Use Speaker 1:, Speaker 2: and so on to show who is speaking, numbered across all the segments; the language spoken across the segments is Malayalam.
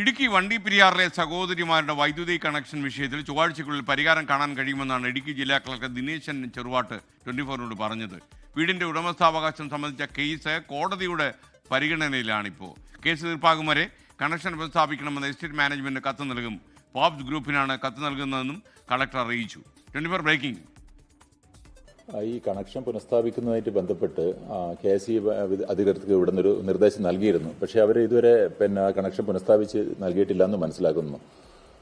Speaker 1: ഇടുക്കി വണ്ടിപ്പെരിയാറിലെ സഹോദരിമാരുടെ വൈദ്യുതി കണക്ഷൻ വിഷയത്തിൽ ചൊവ്വാഴ്ചയ്ക്കുള്ളിൽ പരിഹാരം കാണാൻ കഴിയുമെന്നാണ് ഇടുക്കി ജില്ലാ കളക്ടർ ദിനേശൻ ചെറുവാട്ട് 24-നോട് പറഞ്ഞത്. വീടിന്റെ ഉടമസ്ഥാവകാശം സംബന്ധിച്ച കേസ് കോടതിയുടെ പരിഗണനയിലാണിപ്പോൾ. കേസ് തീർപ്പാകും വരെ കണക്ഷൻ പുനഃസ്ഥാപിക്കണമെന്ന് എസ്റ്റേറ്റ് മാനേജ്മെന്റ് കത്ത് നൽകും. പോപ്സ് ഗ്രൂപ്പിനാണ് കത്ത് നൽകുന്നതെന്നും കളക്ടർ അറിയിച്ചു. 24 ബ്രേക്കിംഗ്.
Speaker 2: ഈ കണക്ഷൻ പുനഃസ്ഥാപിക്കുന്നതുമായിട്ട് ബന്ധപ്പെട്ട് KSE അധികൃതർക്ക് ഇവിടെ നിന്നൊരു നിർദ്ദേശം നൽകിയിരുന്നു. പക്ഷേ അവർ ഇതുവരെ കണക്ഷൻ പുനഃസ്ഥാപിച്ച് നൽകിയിട്ടില്ല എന്ന് മനസ്സിലാക്കുന്നു.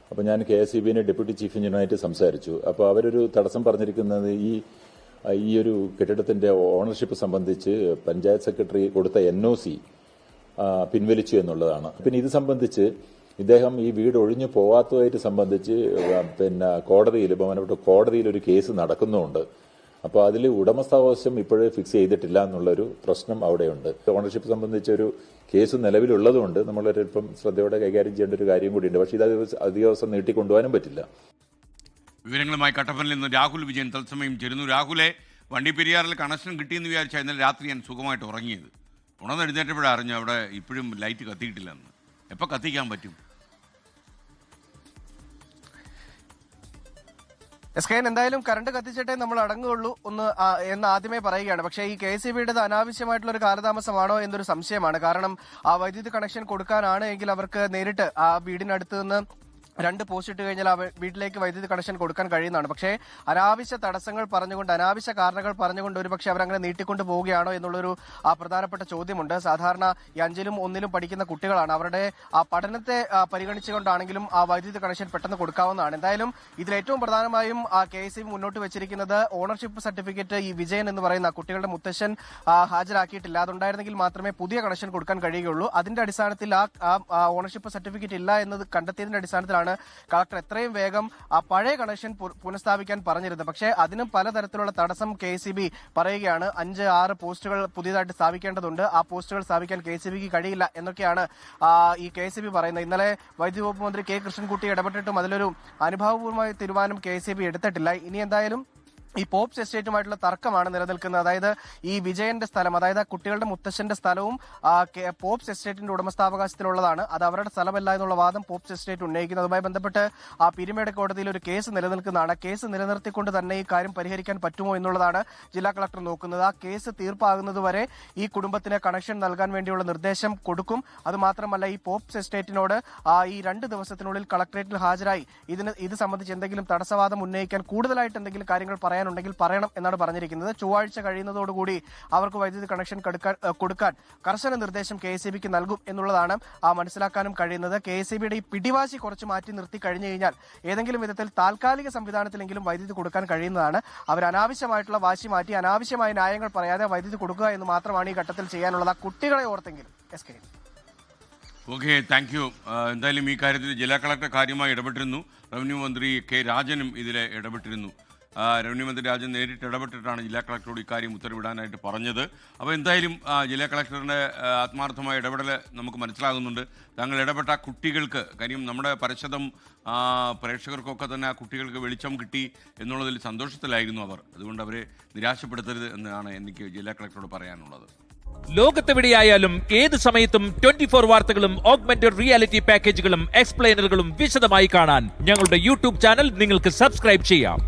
Speaker 2: അപ്പോൾ ഞാൻ KSEBിനെ ഡെപ്യൂട്ടി ചീഫ് എഞ്ചിനീയറുമായിട്ട് സംസാരിച്ചു. അപ്പോൾ അവരൊരു തടസ്സം പറഞ്ഞിരിക്കുന്നത് ഈ ഒരു കെട്ടിടത്തിന്റെ ഓണർഷിപ്പ് സംബന്ധിച്ച് പഞ്ചായത്ത് സെക്രട്ടറി കൊടുത്ത NOC പിൻവലിച്ചു എന്നുള്ളതാണ്. പിന്നെ ഇത് സംബന്ധിച്ച് ഇദ്ദേഹം ഈ വീട് ഒഴിഞ്ഞു പോവാത്തതായിട്ട് സംബന്ധിച്ച് കോടതിയിൽ ബഹുമാനപ്പെട്ട കോടതിയിൽ ഒരു കേസ് നടക്കുന്നുണ്ട്. അപ്പോൾ അതിൽ ഉടമസ്ഥാവകാശം ഇപ്പോഴേ ഫിക്സ് ചെയ്തിട്ടില്ല എന്നുള്ളൊരു പ്രശ്നം അവിടെയുണ്ട്. ഓണർഷിപ്പ് സംബന്ധിച്ച ഒരു കേസ് നിലവിലുള്ളതുകൊണ്ട് നമ്മളൊരിപ്പം ശ്രദ്ധയോടെ കൈകാര്യം ചെയ്യേണ്ട ഒരു കാര്യം കൂടിയുണ്ട്. പക്ഷേ ഇത് അധിക ദിവസം നീട്ടിക്കൊണ്ടുപോകാനും പറ്റില്ല.
Speaker 1: വിവരങ്ങളുമായി കട്ടപ്പനയിൽ നിന്ന് രാഹുൽ വിജയൻ തത്സമയം ചേരുന്നു. രാഹുലെ, വണ്ടിപ്പെരിയാറിൽ കണക്ഷൻ കിട്ടിയെന്ന് വിചാരിച്ചാൽ ഇന്നലെ രാത്രി ഞാൻ സുഖമായിട്ട് ഉറങ്ങിയത്. ഉണർന്നെഴുന്നേറ്റപ്പോഴാണ് അറിഞ്ഞു അവിടെ ഇപ്പോഴും ലൈറ്റ് കത്തിയിട്ടില്ലെന്ന്. എപ്പോൾ കത്തിക്കാൻ പറ്റും?
Speaker 3: എന്തായാലും കറണ്ട് കത്തിച്ചിട്ടേ നമ്മൾ അടങ്ങുള്ളൂ എന്ന് ആദ്യമേ പറയുകയാണ്. പക്ഷേ ഈ KSEBിയുടേത് അനാവശ്യമായിട്ടുള്ള ഒരു കാലതാമസമാണോ എന്നൊരു സംശയമാണ്. കാരണം ആ വൈദ്യുതി കണക്ഷൻ കൊടുക്കാനാണ് എങ്കിൽ അവർക്ക് നേരിട്ട് ആ വീടിനടുത്ത് നിന്ന് 2 പോസ്റ്റ് ഇട്ട് കഴിഞ്ഞാൽ ആ വീട്ടിലേക്ക് വൈദ്യുതി കണക്ഷൻ കൊടുക്കാൻ കഴിയുന്നതാണ്. പക്ഷേ അനാവശ്യ തടസ്സങ്ങൾ പറഞ്ഞുകൊണ്ട്, അനാവശ്യ കാരണങ്ങൾ പറഞ്ഞുകൊണ്ട് ഒരുപക്ഷെ അവരങ്ങനെ നീട്ടിക്കൊണ്ട് പോവുകയാണോ എന്നുള്ളൊരു പ്രധാനപ്പെട്ട ചോദ്യമുണ്ട്. സാധാരണ ഈ 5ലും 1ലും പഠിക്കുന്ന കുട്ടികളാണ്. അവരുടെ ആ പഠനത്തെ പരിഗണിച്ചുകൊണ്ടാണെങ്കിലും ആ വൈദ്യുതി കണക്ഷൻ പെട്ടെന്ന് കൊടുക്കാവുന്നതാണ്. എന്തായാലും ഇതിൽ ഏറ്റവും പ്രധാനമായും KSEB മുന്നോട്ട് വെച്ചിരിക്കുന്നത് ഓണർഷിപ്പ് സർട്ടിഫിക്കറ്റ് ഈ വിജയൻ എന്ന് പറയുന്ന കുട്ടികളുടെ മുത്തശ്ശൻ ഹാജരാക്കിയിട്ടില്ല. അതുണ്ടായിരുന്നെങ്കിൽ മാത്രമേ പുതിയ കണക്ഷൻ കൊടുക്കാൻ കഴിയുകയുള്ളൂ. അതിന്റെ അടിസ്ഥാനത്തിൽ ആ ഓണർഷിപ്പ് സർട്ടിഫിക്കറ്റ് ഇല്ല എന്നത് കണ്ടെത്തിയതിന്റെ അടിസ്ഥാനത്തിലാണ് കളക്ടർ എത്രയും വേഗം ആ പഴയ കണക്ഷൻ പുനഃസ്ഥാപിക്കാൻ പറഞ്ഞിരുന്നത്. പക്ഷേ അതിനും പലതരത്തിലുള്ള തടസ്സം KSEB പറയുകയാണ്. 5-6 പോസ്റ്റുകൾ പുതിയതായിട്ട് സ്ഥാപിക്കേണ്ടതുണ്ട്. ആ പോസ്റ്റുകൾ സ്ഥാപിക്കാൻ KSEBക്ക് കഴിയില്ല എന്നൊക്കെയാണ് ഈ KSEB പറയുന്നത്. ഇന്നലെ വൈദ്യുതി വകുപ്പ് മന്ത്രി K കൃഷ്ണൻകുട്ടി ഇടപെട്ടിട്ടും അതിലൊരു അനുഭാവപൂർവമായ തീരുമാനം KSEB എടുത്തിട്ടില്ല. ഇനി എന്തായാലും ഈ പോപ്സ് എസ്റ്റേറ്റുമായിട്ടുള്ള തർക്കമാണ് നിലനിൽക്കുന്നത്. അതായത് ഈ വിജയന്റെ സ്ഥലം, അതായത് കുട്ടികളുടെ മുത്തശ്ശന്റെ സ്ഥലവും പോപ്സ് എസ്റ്റേറ്റിന്റെ ഉടമസ്ഥാവകാശത്തിലുള്ളതാണ്. അത് അവരുടെ സ്ഥലമല്ല എന്നുള്ള വാദം പോപ്സ് എസ്റ്റേറ്റ് ഉന്നയിക്കുന്നു. അതുമായി ബന്ധപ്പെട്ട് പീരുമേട് കോടതിയിൽ ഒരു കേസ് നിലനിൽക്കുന്നതാണ്. കേസ് നിലനിർത്തിക്കൊണ്ട് തന്നെ ഈ കാര്യം പരിഹരിക്കാൻ പറ്റുമോ എന്നുള്ളതാണ് ജില്ലാ കളക്ടർ നോക്കുന്നത്. ആ കേസ് തീർപ്പാകുന്നതുവരെ ഈ കുടുംബത്തിന് കണക്ഷൻ നൽകാൻ വേണ്ടിയുള്ള നിർദ്ദേശം കൊടുക്കും. അതുമാത്രമല്ല ഈ പോപ്സ് എസ്റ്റേറ്റിനോട് ഈ 2 ദിവസത്തിനുള്ളിൽ കളക്ടറേറ്റിൽ ഹാജരായി ഇത് സംബന്ധിച്ച് എന്തെങ്കിലും തടസ്സവാദം ഉന്നയിക്കാൻ, കൂടുതലായിട്ട് എന്തെങ്കിലും കാര്യങ്ങൾ പറയാനുണ്ടെങ്കിൽ പറയണം എന്നാണ് പറഞ്ഞിരിക്കുന്നത്. ചൊവ്വാഴ്ച കഴിയുന്നതോടുകൂടി അവർക്ക് വൈദ്യുതി കണക്ഷൻ കൊടുക്കാൻ കർശന നിർദ്ദേശം KSEBക്ക് നൽകും എന്നുള്ളതാണ് മനസ്സിലാക്കാനും കഴിയുന്നത്. KSEBയുടെ ഈ പിടിവാശി കുറച്ച് മാറ്റി നിർത്തി കഴിഞ്ഞു കഴിഞ്ഞാൽ ഏതെങ്കിലും വിധത്തിൽ താൽക്കാലിക സംവിധാനത്തിലെങ്കിലും വൈദ്യുതി കൊടുക്കാൻ കഴിയുന്നതാണ്. അവർ അനാവശ്യമായിട്ടുള്ള വാശി മാറ്റി അനാവശ്യമായ ന്യായങ്ങൾ പറയാതെ വൈദ്യുതി കൊടുക്കുക എന്ന് മാത്രമാണ് ഈ ഘട്ടത്തിൽ ചെയ്യാനുള്ളത്. ആ കുട്ടികളെ ഓർത്തെങ്കിലും.
Speaker 1: Okay, thank you. എന്തായാലും ഈ കാര്യത്തിൽ ജില്ലാ കളക്ടർ കാര്യമായി ഇടപെട്ടിരുന്നു. റവന്യൂ മന്ത്രി K രാജനും ഇതിൽ ഇടപെട്ടിരുന്നു. റവന്യൂ മന്ത്രി രാജൻ നേരിട്ട് ഇടപെട്ടിട്ടാണ് ജില്ലാ കളക്ടറോട് ഇക്കാര്യം ഉത്തരവിടാനായിട്ട് പറഞ്ഞത്. അപ്പോൾ എന്തായാലും ജില്ലാ കളക്ടറുടെ ആത്മാർത്ഥമായ ഇടപെടൽ നമുക്ക് മനസ്സിലാകുന്നുണ്ട്. താങ്കൾ ഇടപെട്ട കുട്ടികൾക്ക്, കാര്യം നമ്മുടെ പരശതം പ്രേക്ഷകർക്കൊക്കെ തന്നെ ആ കുട്ടികൾക്ക് വെളിച്ചം കിട്ടി എന്നുള്ളതിൽ സന്തോഷത്തിലായിരുന്നു അവർ. അതുകൊണ്ട് അവരെ നിരാശപ്പെടുത്തരുത് എന്നാണ് എനിക്ക് ജില്ലാ കളക്ടറോട് പറയാനുള്ളത്.
Speaker 4: ലോകത്തെവിടെയായാലും ഏത് സമയത്തും 24 വാർത്തകളും ഓഗ്മെന്റഡ് റിയാലിറ്റി പാക്കേജുകളും എക്സ്പ്ലെയിനറുകളും വിശദമായി കാണാൻ ഞങ്ങളുടെ YouTube ചാനൽ നിങ്ങൾക്ക് സബ്സ്ക്രൈബ് ചെയ്യാം.